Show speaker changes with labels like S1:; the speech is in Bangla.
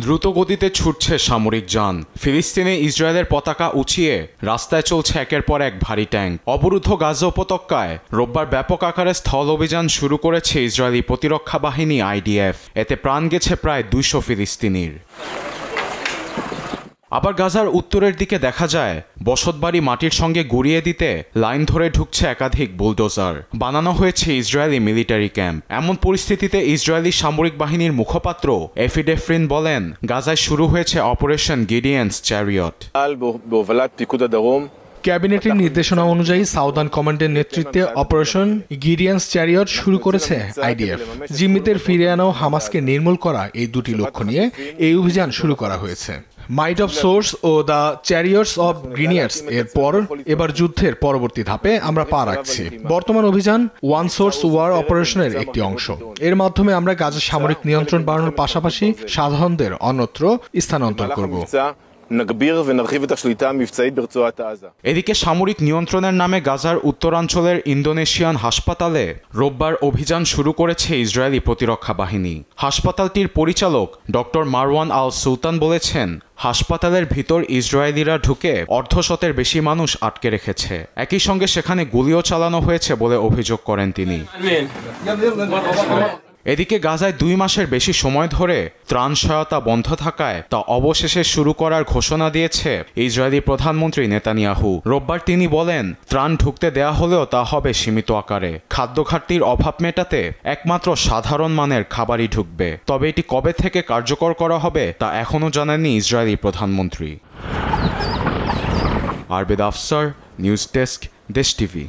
S1: দ্রুত গতিতে ছুটছে সামরিক যান। ফিলিস্তিনে ইসরায়েলের পতাকা উঁচিয়ে রাস্তায় চলছে একের পর এক ভারী ট্যাঙ্ক। অবরুদ্ধ গাজা উপত্যকায় রোববার ব্যাপক আকারে স্থল অভিযান শুরু করেছে ইসরায়েলি প্রতিরক্ষা বাহিনী IDF। এতে প্রাণ গেছে প্রায় 200 ফিলিস্তিনির। আবার গাজার উত্তরের দিকে দেখা যায় বসতবাড়ি মাটির সঙ্গে গুঁড়িয়ে দিতে লাইন ধরে ঢুকছে একাধিক বুলডোজার। বানানো হয়েছে ইসরায়েলি মিলিটারি ক্যাম্প। এমন পরিস্থিতিতে ইসরায়েলি সামরিক বাহিনীর মুখপাত্র এফি ডেফরিন বলেন, গাজায় শুরু হয়েছে অপারেশন গিডিয়ানস চ্যারিয়ট।
S2: ক্যাবিনেটের নির্দেশনা অনুযায়ী সাউদার্ন কমান্ডের নেতৃত্বে অপারেশন গিডিয়ানস চ্যারিয়ট শুরু করেছে IDF। জিম্মিদের ফিরিয়ে আনা ও হামাসকে নির্মূল করা এই দুটি লক্ষ্য নিয়ে এই অভিযান শুরু করা হয়েছে। মাইট অফ সোর্স ও দ্য চ্যারিয়টস অব গ্রিনিয়ার্স এর পর এবার যুদ্ধের পরবর্তী ধাপে আমরা পা রাখছি। বর্তমান অভিযান ওয়ান সোর্স ওয়ার অপারেশনের একটি অংশ। এর মাধ্যমে আমরা গাজার সামরিক নিয়ন্ত্রণ বাড়ানোর পাশাপাশি সাধারণদের অন্যত্র স্থানান্তর করব।
S1: এদিকে সামরিক নিয়ন্ত্রণের নামে গাজার উত্তরাঞ্চলের ইন্দোনেশিয়ান হাসপাতালে রোববার অভিযান শুরু করেছে ইসরায়েলি প্রতিরক্ষা বাহিনী। হাসপাতালটির পরিচালক ডক্টর মারওয়ান আল সুলতান বলেছেন, হাসপাতালের ভিতর ইসরায়েলিরা ঢুকে অর্ধশতের বেশি মানুষ আটকে রেখেছে। একই সঙ্গে সেখানে গুলিও চালানো হয়েছে বলে অভিযোগ করেন তিনি। এদিকে গাজায় 2 মাসের বেশি সময় ধরে ত্রাণ সহায়তা বন্ধ থাকায় তা অবশেষে শুরু করার ঘোষণা দিয়েছে ইসরায়েলি প্রধানমন্ত্রী নেতানিয়াহু। রোববার তিনি বলেন, ত্রাণ ঢুকতে দেয়া হলেও তা হবে সীমিত আকারে। খাদ্য ঘাটতির অভাব মেটাতে একমাত্র সাধারণ মানের খাবারই ঢুকবে। তবে এটি কবে থেকে কার্যকর করা হবে তা এখনও জানাননি ইসরায়েলি প্রধানমন্ত্রী। আরবেদ আফসার, নিউজ ডেস্ক, দেশ টিভি।